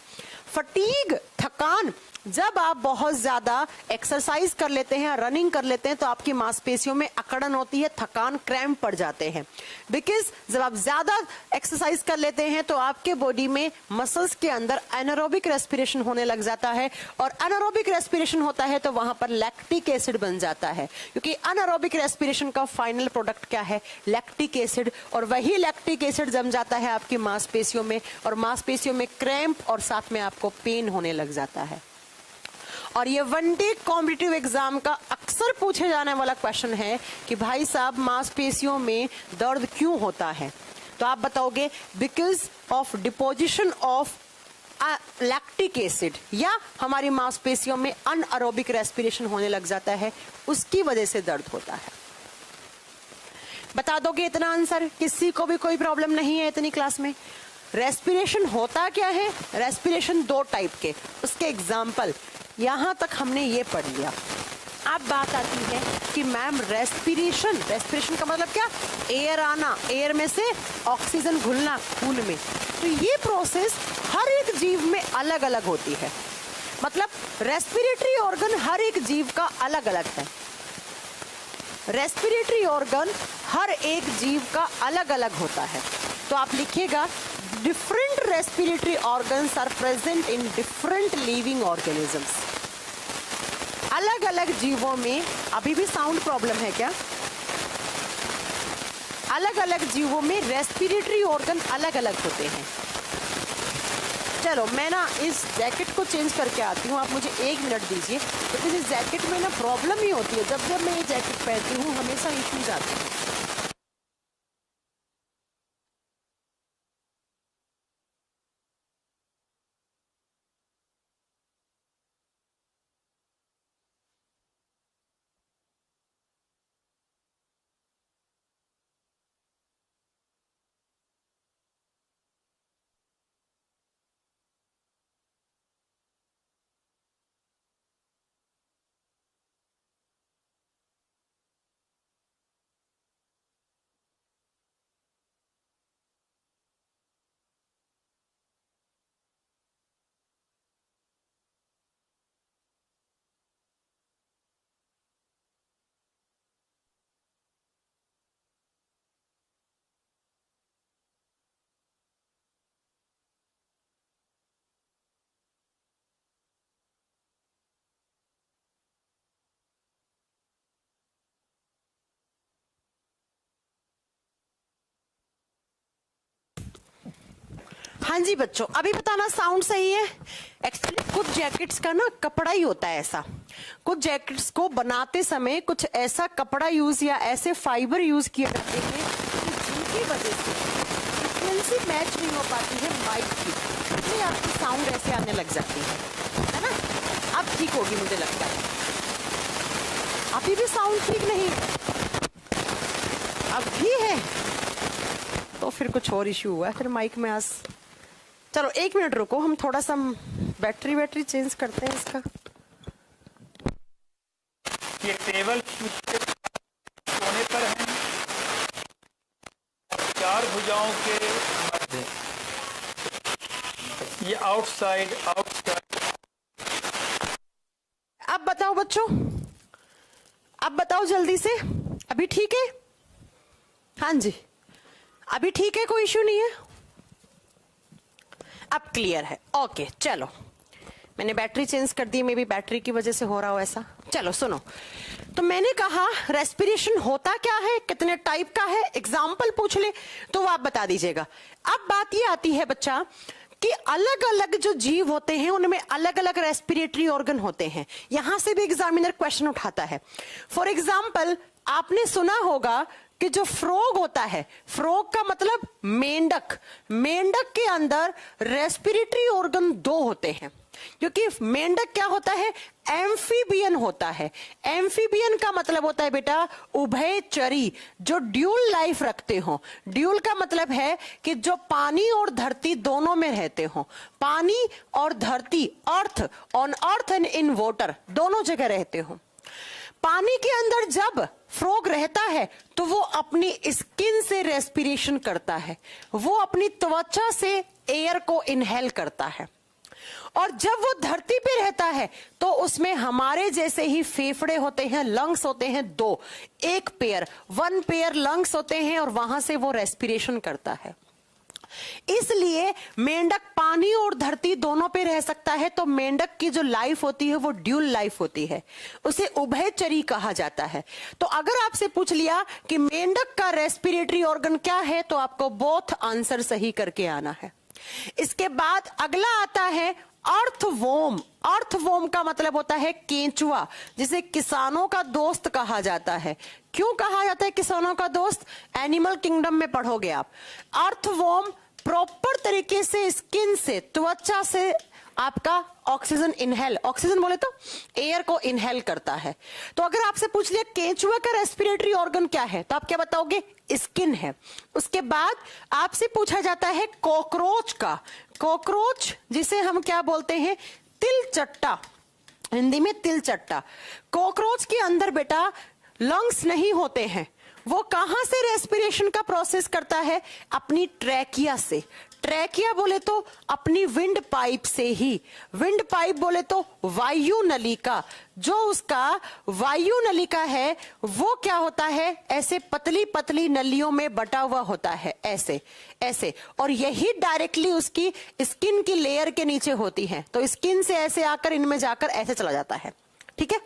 फटीग, थकान, जब आप बहुत ज्यादा एक्सरसाइज कर लेते हैं, रनिंग कर लेते हैं, तो आपकी मांसपेशियों में अकड़न होती है, थकान, क्रैम्प पड़ जाते हैं। बिकॉज जब आप ज्यादा एक्सरसाइज कर लेते हैं तो आपके बॉडी में मसल्स के अंदर एनारोबिक रेस्पिरेशन होने लग जाता है, और एनारोबिक रेस्पिरेशन होता है तो वहां पर लैक्टिक एसिड बन जाता है, क्योंकि एनारोबिक रेस्पिरेशन का फाइनल प्रोडक्ट क्या है? Lactic acid. और वही लैक्टिक एसिड जम जाता है आपकी मांसपेशियों में, और मांसपेशियों में क्रैम्प और साथ में आपको पेन होने लग जाता है। और ये वन डे कॉम्पिटिटिव एग्जाम का अक्सर पूछे जाने वाला क्वेश्चन है कि भाई साहब मांसपेशियों में दर्द क्यों होता है? तो आप बताओगे because of deposition of lactic acid या हमारी मांसपेशियों में अनएरोबिक रेस्पिरेशन होने लग जाता है, उसकी वजह से दर्द होता है। बता दोगे इतना आंसर? किसी को भी कोई प्रॉब्लम नहीं है इतनी क्लास में? रेस्पिरेशन होता क्या है? रेस्पिरेशन दो टाइप के, उसके एग्जाम्पल यहां तक हमने ये पढ़ लिया। अब बात आती है कि मैम रेस्पिरेशन का मतलब क्या? एयर आना, एयर में से ऑक्सीजन घुलना खून में। तो ये प्रोसेस हर एक जीव में अलग अलग होती है, मतलब रेस्पिरेटरी ऑर्गन हर एक जीव का अलग अलग है। रेस्पिरेटरी ऑर्गन हर एक जीव का अलग अलग होता है। तो आप लिखिएगा different respiratory organs are present in different living organisms. अलग अलग जीवों में, अभी भी साउंड प्रॉब्लम है क्या? अलग अलग जीवों में रेस्पिरेटरी ऑर्गन अलग अलग होते हैं। चलो मैं ना इस जैकेट को चेंज करके आती हूँ, आप मुझे 1 मिनट दीजिए, क्योंकि इस जैकेट में ना प्रॉब्लम ही होती है। जब जब मैं ये जैकेट पहनती हूँ हमेशा इश्यूज आते हैं। हाँ जी बच्चों, अभी बताना साउंड सही है? एक्चुअली कुछ जैकेट्स का ना कपड़ा ही होता है ऐसा, कुछ जैकेट्स को बनाते समय कुछ ऐसा कपड़ा यूज या ऐसे फाइबर यूज किए जाते हैं जिनकी वजह से फ्रीक्वेंसी मैच नहीं हो पाती है माइक की, इसलिए आपकी साउंड ऐसे आने लग जाती है ना? अब ठीक होगी मुझे लगता है। अभी भी साउंड ठीक नहीं है? अब भी है तो फिर कुछ और इश्यू हुआ है फिर माइक में आज। चलो 1 मिनट रुको, हम थोड़ा सा बैटरी चेंज करते हैं इसका। ये टेबल कोने पर है, 4 भुजाओं के मध्य, ये आउटसाइड। अब बताओ बच्चों, अब बताओ जल्दी से, अभी ठीक है? हाँ जी अभी ठीक है, कोई इश्यू नहीं है, अब क्लियर है। ओके चलो, मैंने बैटरी चेंज कर दी, मे बी बैटरी की वजह से हो रहा हो ऐसा। चलो सुनो, तो मैंने कहा रेस्पिरेशन होता क्या है, कितने टाइप का है, एग्जाम्पल पूछ ले तो वो आप बता दीजिएगा। अब बात ये आती है बच्चा कि अलग अलग जो जीव होते हैं उनमें अलग अलग रेस्पिरेटरी ऑर्गन होते हैं। यहां से भी एग्जामिनर क्वेश्चन उठाता है। फॉर एग्जाम्पल आपने सुना होगा कि जो फ्रॉग होता है, फ्रॉग का मतलब मेंढक, मेंढक के अंदर रेस्पिरेटरी ऑर्गन 2 होते हैं, क्योंकि मेंढक क्या होता है? एम्फीबियन होता है। एम्फीबियन का मतलब होता है बेटा उभयचरी, जो ड्यूल लाइफ रखते हो। ड्यूल का मतलब है कि जो पानी और धरती दोनों में रहते हो, पानी और धरती, earth, on earth and in water, दोनों जगह रहते हो। पानी के अंदर जब फ्रॉग रहता है तो वो अपनी स्किन से रेस्पिरेशन करता है, वो अपनी त्वचा से एयर को इनहेल करता है। और जब वो धरती पे रहता है तो उसमें हमारे जैसे ही फेफड़े होते हैं, लंग्स होते हैं 2, 1 पेयर लंग्स होते हैं और वहां से वो रेस्पिरेशन करता है। इसलिए मेंढक पानी और धरती दोनों पे रह सकता है, तो मेंढक की जो लाइफ होती है वो ड्यूल लाइफ होती है, उसे उभयचरी कहा जाता है। तो अगर आपसे पूछ लिया कि मेंढक का रेस्पिरेटरी ऑर्गन क्या है, तो आपको बोथ आंसर सही करके आना है। इसके बाद अगला आता है अर्थवॉर्म। अर्थवॉर्म का मतलब होता है केंचुआ, जिसे किसानों का दोस्त कहा जाता है। क्यों कहा जाता है किसानों का दोस्त? एनिमल किंगडम में पढ़ोगे आप। अर्थवॉर्म प्रॉपर तरीके से स्किन से, त्वचा से आपका ऑक्सीजन इनहेल, ऑक्सीजन बोले तो एयर को इनहेल करता है। तो अगर आपसे पूछ लिया केंचुआ का रेस्पिरेटरी ऑर्गन क्या है, तो आप क्या बताओगे? स्किन है। उसके बाद आपसे पूछा जाता है कॉकरोच का, कॉकरोच जिसे हम क्या बोलते हैं? तिलचट्टा, हिंदी में तिलचट्टा। कॉकरोच के अंदर बेटा लंग्स नहीं होते हैं, वो कहां से रेस्पिरेशन का प्रोसेस करता है? अपनी ट्रैकिया से। ट्रैकिया बोले तो अपनी विंड पाइप से ही, विंड पाइप बोले तो वायु नलिका, जो उसका वायु नलिका है वो क्या होता है? ऐसे पतली पतली नलियों में बटा हुआ होता है, ऐसे ऐसे, और यही डायरेक्टली उसकी स्किन की लेयर के नीचे होती है। तो स्किन से ऐसे आकर इनमें जाकर ऐसे चला जाता है, ठीक है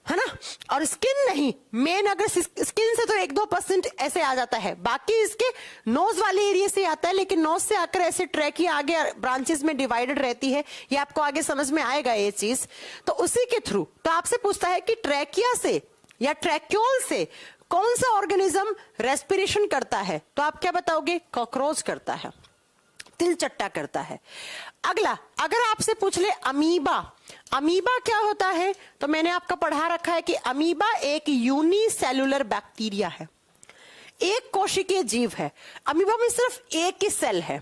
ना? और स्किन नहीं, मेन अगर स्किन से तो 1-2% ऐसे आ जाता है, बाकी इसके नोज वाले एरिया से आता है, लेकिन नोज से आकर ऐसे ट्रैकिया आगे ब्रांचेस में डिवाइडेड रहती है, ये आपको आगे समझ में आएगा ये चीज। तो उसी के थ्रू तो आपसे पूछता है कि ट्रैकिया से या ट्रैक्यूल से कौन सा ऑर्गेनिज्म रेस्पिरेशन करता है? तो आप क्या बताओगे? कॉकरोच करता है, तिलचट्टा करता है। अगला, अगर आपसे पूछ ले अमीबा, अमीबा क्या होता है? तो मैंने आपको पढ़ा रखा है कि अमीबा एक यूनिसेलुलर बैक्टीरिया है, एक कोशिकीय जीव है। अमीबा में सिर्फ एक ही सेल है,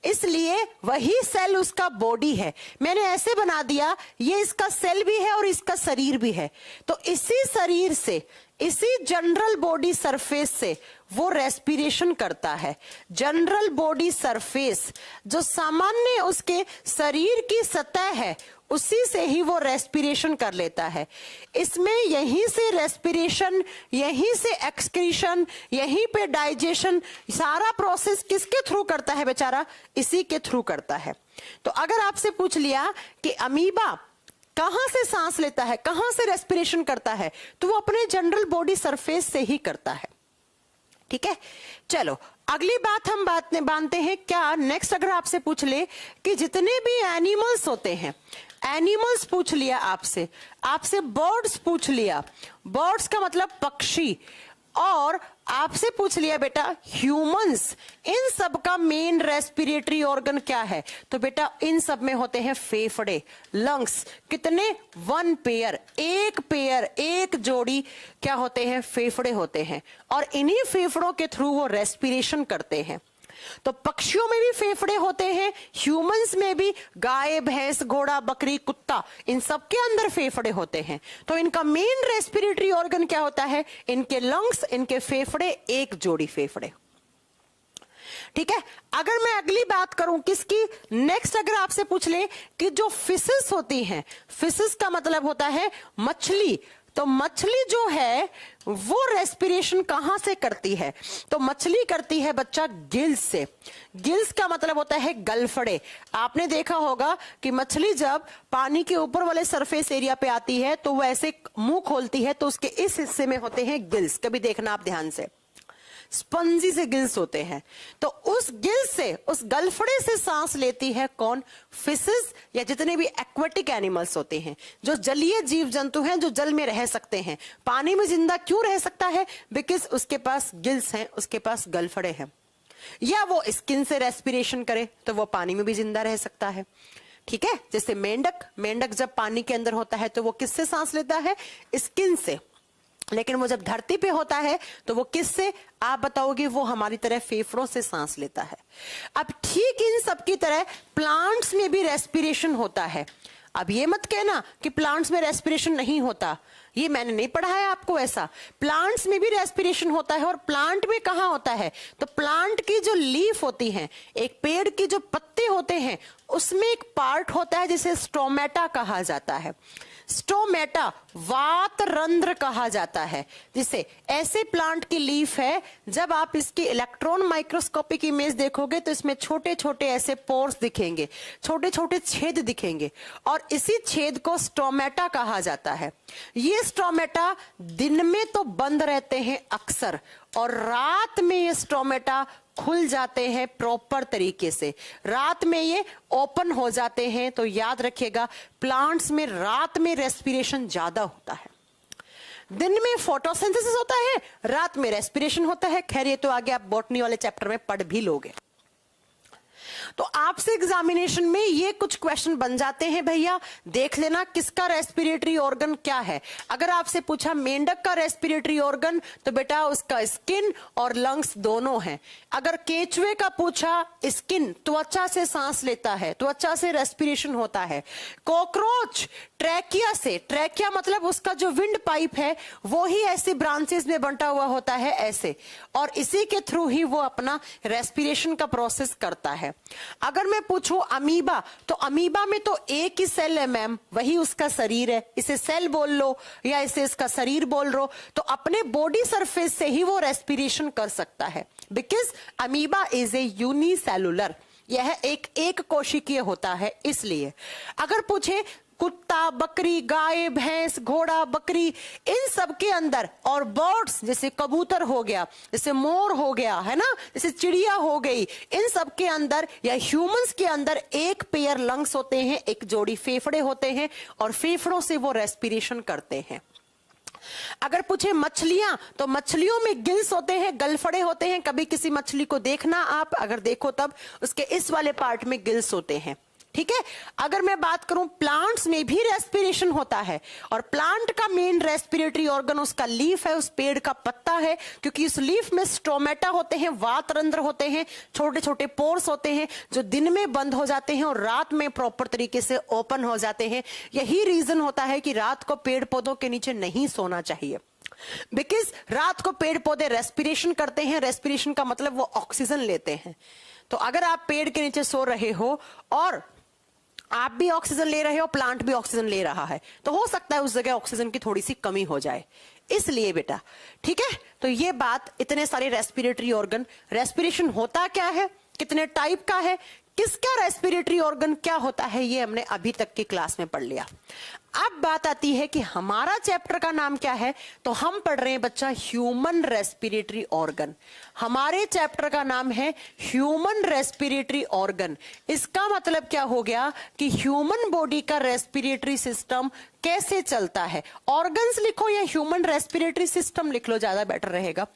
इसलिए वही सेल उसका बॉडी है। मैंने ऐसे बना दिया, ये इसका सेल भी है और इसका शरीर भी है। तो इसी शरीर से, इसी जनरल बॉडी सरफेस से वो रेस्पिरेशन करता है। जनरल बॉडी सरफेस जो सामान्य उसके शरीर की सतह है, उसी से ही वो रेस्पिरेशन कर लेता है। इसमें यहीं से रेस्पिरेशन, यहीं से एक्सक्रीशन, यहीं पे डाइजेशन, सारा प्रोसेस किसके थ्रू करता है बेचारा? इसी के थ्रू करता है। तो अगर आपसे पूछ लिया कि अमीबा कहां से सांस लेता है, कहां से रेस्पिरेशन करता है, तो वो अपने जनरल बॉडी सरफेस से ही करता है, ठीक है? चलो अगली बात हम बांधते हैं क्या। नेक्स्ट अगर आपसे पूछ ले कि जितने भी एनिमल्स होते हैं, एनिमल्स पूछ लिया आपसे, आपसे बर्ड्स पूछ लिया, बर्ड्स का मतलब पक्षी, और आपसे पूछ लिया बेटा ह्यूमंस, इन सब का मेन रेस्पिरेटरी ऑर्गन क्या है? तो बेटा इन सब में होते हैं फेफड़े, लंग्स। कितने? 1 पेयर, एक पेयर, एक जोड़ी क्या होते हैं? फेफड़े होते हैं, और इन्हीं फेफड़ों के थ्रू वो रेस्पिरेशन करते हैं। तो पक्षियों में भी फेफड़े होते हैं, ह्यूमंस में भी, गाय, भैंस, घोड़ा, बकरी, कुत्ता, इन सब के अंदर फेफड़े होते हैं। तो इनका मेन रेस्पिरेटरी ऑर्गन क्या होता है? इनके लंग्स, इनके फेफड़े, एक जोड़ी फेफड़े, ठीक है? अगर मैं अगली बात करूं किसकी, नेक्स्ट अगर आपसे पूछ ले कि जो फिशेस होती हैं, फिशेस का मतलब होता है मछली, तो मछली जो है वो रेस्पिरेशन कहां से करती है? तो मछली करती है बच्चा गिल्स से। गिल्स का मतलब होता है गलफड़े। आपने देखा होगा कि मछली जब पानी के ऊपर वाले सरफेस एरिया पे आती है तो वो ऐसे मुंह खोलती है, तो उसके इस हिस्से में होते हैं गिल्स। कभी देखना आप ध्यान से, स्पंजी से गिल्स होते हैं। तो उस गिल्स से, उस गलफड़े से सांस लेती है कौन? फिशेस, या जितने भी एक्वेटिक एनिमल्स होते हैं, जो जलीय जीव जंतु हैं, जो जल में रह सकते हैं। पानी में जिंदा क्यों रह सकता है? बिकॉज उसके पास गिल्स हैं, उसके पास गलफड़े हैं। या वो स्किन से रेस्पिरेशन करे तो वो पानी में भी जिंदा रह सकता है, ठीक है? जैसे मेंढक, मेंढक जब पानी के अंदर होता है तो वो किससे सांस लेता है? स्किन से। लेकिन वो जब धरती पे होता है तो वो किससे? आप बताओगे? वो हमारी तरह फेफड़ों से सांस लेता है। अब ठीक इन सब की तरह प्लांट्स में भी रेस्पिरेशन होता है। अब ये मत कहना कि प्लांट्स में रेस्पिरेशन नहीं होता, ये मैंने नहीं पढ़ा है आपको ऐसा। प्लांट्स में भी रेस्पिरेशन होता है। और प्लांट में कहां होता है? तो प्लांट की जो लीफ होती है, एक पेड़ की जो पत्ते होते हैं, उसमें एक पार्ट होता है जिसे स्टोमेटा कहा जाता है। स्टोमेटा वात रंध्र कहा जाता है, जिसे ऐसे प्लांट की लीफ है, जब आप इसकी इलेक्ट्रॉन माइक्रोस्कोपिक इमेज देखोगे तो इसमें छोटे छोटे ऐसे पोर्स दिखेंगे, छोटे छोटे छेद दिखेंगे, और इसी छेद को स्टोमेटा कहा जाता है। ये स्टोमेटा दिन में तो बंद रहते हैं अक्सर, और रात में ये स्टोमेटा खुल जाते हैं प्रॉपर तरीके से। रात में ये ओपन हो जाते हैं। तो याद रखिएगा, प्लांट्स में रात में रेस्पिरेशन ज्यादा होता है। दिन में फोटोसिंथेसिस होता है, रात में रेस्पिरेशन होता है। खैर ये तो आगे आप बॉटनी वाले चैप्टर में पढ़ भी लोगे। तो आपसे एग्जामिनेशन में ये कुछ क्वेश्चन बन जाते हैं भैया, देख लेना किसका रेस्पिरेटरी ऑर्गन क्या है। अगर आपसे पूछा मेंढक का रेस्पिरेटरी ऑर्गन, तो बेटा उसका स्किन और लंग्स दोनों हैं। अगर केचुए का पूछा, स्किन त्वचा से सांस लेता है, त्वचा से रेस्पिरेशन होता है। कॉकरोच ट्रैकिया से, ट्रैकिया मतलब उसका जो विंड पाइप है वो ही ऐसी ब्रांचेस में बंटा हुआ होता है ऐसे, और इसी के थ्रू ही वो अपना रेस्पिरेशन का प्रोसेस करता है। अगर मैं पूछूं अमीबा, तो अमीबा में तो एक ही सेल है मैम, वही उसका शरीर है, इसे सेल बोल लो या इसे इसका शरीर बोल लो, तो अपने बॉडी सरफेस से ही वो रेस्पिरेशन कर सकता है, because amoeba is a unicellular, यह एक कोशिकीय होता है इसलिए। अगर पूछे कुत्ता, बकरी, गाय, भैंस, घोड़ा, बकरी, इन सब के अंदर, और बर्ड्स जैसे कबूतर हो गया, जैसे मोर हो गया, है ना, जैसे चिड़िया हो गई, इन सब के अंदर या ह्यूमंस के अंदर एक पेयर लंग्स होते हैं, एक जोड़ी फेफड़े होते हैं, और फेफड़ों से वो रेस्पिरेशन करते हैं। अगर पूछे मछलियां, तो मछलियों में गिल्स होते हैं, गलफड़े होते हैं। कभी किसी मछली को देखना आप, अगर देखो तब उसके इस वाले पार्ट में गिल्स होते हैं, ठीक है। अगर मैं बात करूं प्लांट्स में भी रेस्पिरेशन होता है, और प्लांट का मेन रेस्पिरेटरी ऑर्गन उसका लीफ है, उस पेड़ का पत्ता है, क्योंकि उस लीफ में स्टोमेटा होते हैं, वातरंध्र होते हैं, छोटे छोटे पोर्स होते हैं जो दिन में बंद हो जाते हैं और रात में प्रॉपर तरीके से ओपन हो जाते हैं। यही रीजन होता है कि रात को पेड़ पौधों के नीचे नहीं सोना चाहिए, बिकॉज रात को पेड़ पौधे रेस्पिरेशन करते हैं। रेस्पिरेशन का मतलब वो ऑक्सीजन लेते हैं। तो अगर आप पेड़ के नीचे सो रहे हो और आप भी ऑक्सीजन ले रहे हो, प्लांट भी ऑक्सीजन ले रहा है, तो हो सकता है उस जगह ऑक्सीजन की थोड़ी सी कमी हो जाए, इसलिए बेटा, ठीक है। तो ये बात, इतने सारे रेस्पिरेटरी ऑर्गन, रेस्पिरेशन होता क्या है, कितने टाइप का है, किसका रेस्पिरेटरी ऑर्गन क्या होता है, ये हमने अभी तक की क्लास में पढ़ लिया। अब बात आती है कि हमारा चैप्टर का नाम क्या है, तो हम पढ़ रहे हैं बच्चा ह्यूमन रेस्पिरेटरी ऑर्गन। हमारे चैप्टर का नाम है ह्यूमन रेस्पिरेटरी ऑर्गन। इसका मतलब क्या हो गया कि ह्यूमन बॉडी का रेस्पिरेटरी सिस्टम कैसे चलता है। ऑर्गन्स लिखो या ह्यूमन रेस्पिरेटरी सिस्टम लिख लो, ज्यादा बेटर रहेगा,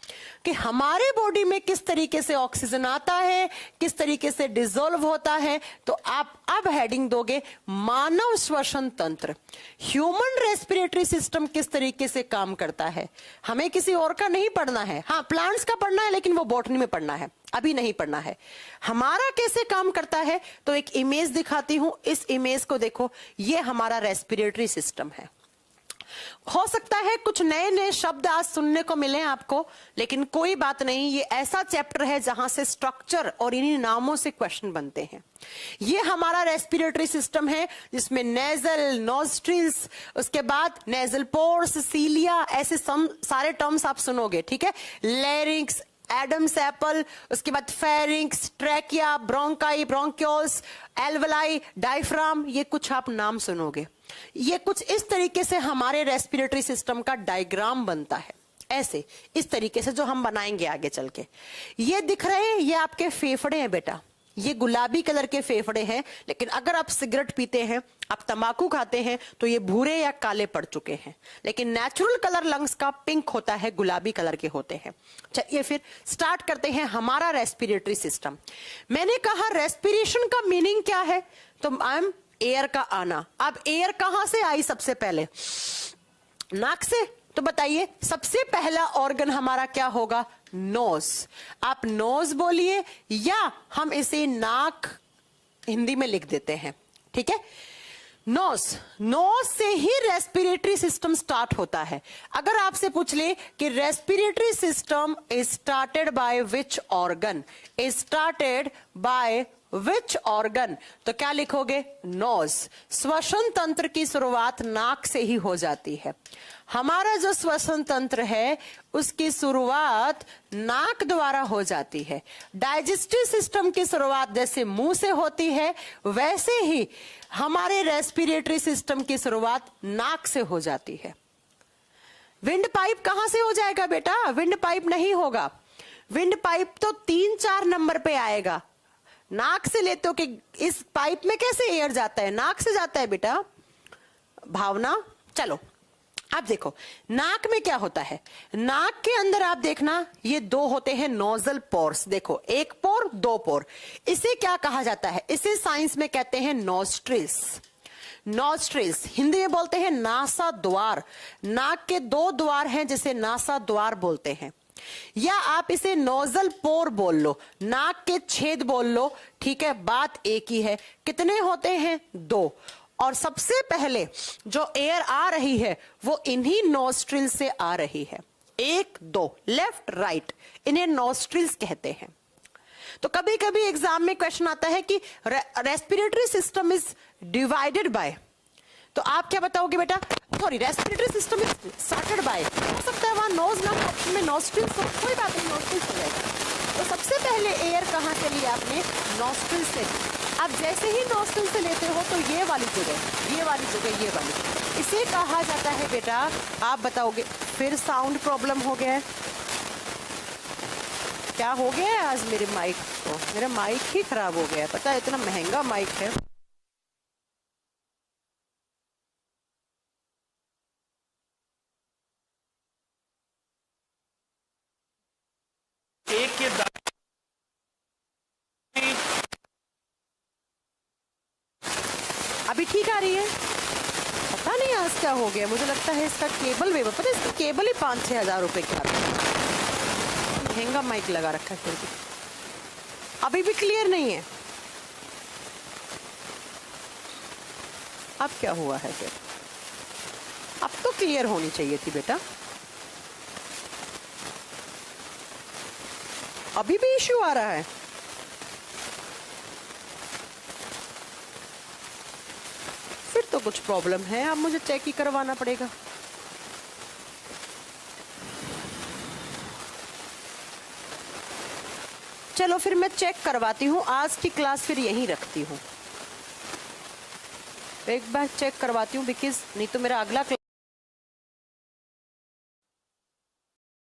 कि हमारे बॉडी में किस तरीके से ऑक्सीजन आता है, किस तरीके से डिसॉल्व होता है। तो आप अब हेडिंग दोगे मानव श्वसन तंत्र। ह्यूमन रेस्पिरेटरी सिस्टम किस तरीके से काम करता है, हमें किसी और का नहीं पढ़ना है। हाँ, प्लांट्स का पढ़ना है, लेकिन वो बॉटनी में पढ़ना है, अभी नहीं पढ़ना है। हमारा कैसे काम करता है, तो एक इमेज दिखाती हूं, इस इमेज को देखो, ये हमारा रेस्पिरेटरी सिस्टम है। हो सकता है कुछ नए नए शब्द आज सुनने को मिले आपको, लेकिन कोई बात नहीं, ये ऐसा चैप्टर है जहां से स्ट्रक्चर और इन्हीं नामों से क्वेश्चन बनते हैं। ये हमारा रेस्पिरेटरी सिस्टम है, जिसमें नेजल, नोस्ट्रिल्स, उसके बाद नेजल पोर्स, सीलिया, ऐसे सारे टर्म्स आप सुनोगे, ठीक है। लैरिंक्स, एडम्स एप्पल, उसके बाद pharynx, trachea, bronchi, bronchioles, alveoli, diaphragm, ये कुछ आप नाम सुनोगे। ये कुछ इस तरीके से हमारे रेस्पिरेटरी सिस्टम का डायग्राम बनता है, ऐसे इस तरीके से, जो हम बनाएंगे आगे चल के। ये दिख रहे हैं, ये आपके फेफड़े हैं बेटा, ये गुलाबी कलर के फेफड़े हैं। लेकिन अगर आप सिगरेट पीते हैं, आप तंबाकू खाते हैं, तो ये भूरे या काले पड़ चुके हैं। लेकिन नेचुरल कलर लंग्स का पिंक होता है, गुलाबी कलर के होते हैं। चलिए फिर स्टार्ट करते हैं हमारा रेस्पिरेटरी सिस्टम। मैंने कहा रेस्पिरेशन का मीनिंग क्या है, तो आई एम एयर का आना। अब एयर कहां से आई, सबसे पहले नाक से। तो बताइए सबसे पहला ऑर्गन हमारा क्या होगा, नोज। आप नोज बोलिए या हम इसे नाक हिंदी में लिख देते हैं, ठीक है। नोज, नोज से ही रेस्पिरेटरी सिस्टम स्टार्ट होता है। अगर आपसे पूछ ले कि respiratory system is started by which organ, is started by which organ, तो क्या लिखोगे, नोज। श्वसन तंत्र की शुरुआत नाक से ही हो जाती है। हमारा जो श्वसन तंत्र है उसकी शुरुआत नाक द्वारा हो जाती है। डाइजेस्टिव सिस्टम की शुरुआत जैसे मुंह से होती है, वैसे ही हमारे रेस्पिरेटरी सिस्टम की शुरुआत नाक से हो जाती है। विंड पाइप कहां से हो जाएगा बेटा, विंड पाइप नहीं होगा। विंड पाइप तो 3-4 नंबर पे आएगा। नाक से लेते हो कि इस पाइप में कैसे एयर जाता है, नाक से जाता है बेटा, भावना। चलो अब देखो नाक में क्या होता है, नाक के अंदर आप देखना ये दो होते हैं नोजल पोर्स, देखो एक पोर दो पोर, इसे क्या कहा जाता है, इसे साइंस में कहते हैं नॉस्ट्रिल्स। नॉस्ट्रिल्स हिंदी में बोलते हैं नासा द्वार, नाक के दो द्वार हैं जिसे नासा द्वार बोलते हैं, या आप इसे नोजल पोर बोल लो, नाक के छेद बोल लो, ठीक है, बात एक ही है। कितने होते हैं, दो, और सबसे पहले जो एयर आ रही है वो इन्हीं नोस्ट्रिल से आ रही है, एक दो लेफ्ट राइट, इन्हें नोस्ट्रिल्स कहते हैं। तो कभी कभी एग्जाम में क्वेश्चन आता है कि respiratory system is divided by, तो आप क्या बताओगे बेटा, sorry respiratory system is started by, हो सकता है वहां नोज ना हो, ऑप्शन में नोस्ट्रिल्स हो, कोई बात नहीं नोस्ट्रिल्स हो जाएगा। तो सबसे पहले एयर कहां से ली आपने, नोस्ट्रिल से। अब जैसे ही नोस्ट्रिल से लेते हो तो ये वाली जगह, ये वाली जगह, ये वाली, इसे कहा जाता है बेटा, आप बताओगे, फिर साउंड प्रॉब्लम हो गया है, क्या हो गया है आज मेरे माइक को, मेरा माइक ही खराब हो गया है, पता है इतना महंगा माइक है। एक के दाएं अभी ठीक आ रही है, पता नहीं आज क्या हो गया, मुझे लगता है इसका केबल वेबल, पता है इसका केबल ही 5-6 हजार रुपए का आता है, महंगा माइक लगा रखा है फिर भी, अभी भी क्लियर नहीं है। अब क्या हुआ है फिर, अब तो क्लियर होनी चाहिए थी बेटा, अभी भी इश्यू आ रहा है। फिर तो कुछ प्रॉब्लम है, अब मुझे चेक ही करवाना पड़ेगा। चलो फिर मैं चेक करवाती हूँ, आज की क्लास फिर यहीं रखती हूँ, एक बार चेक करवाती हूँ, बिकॉज नहीं तो मेरा अगला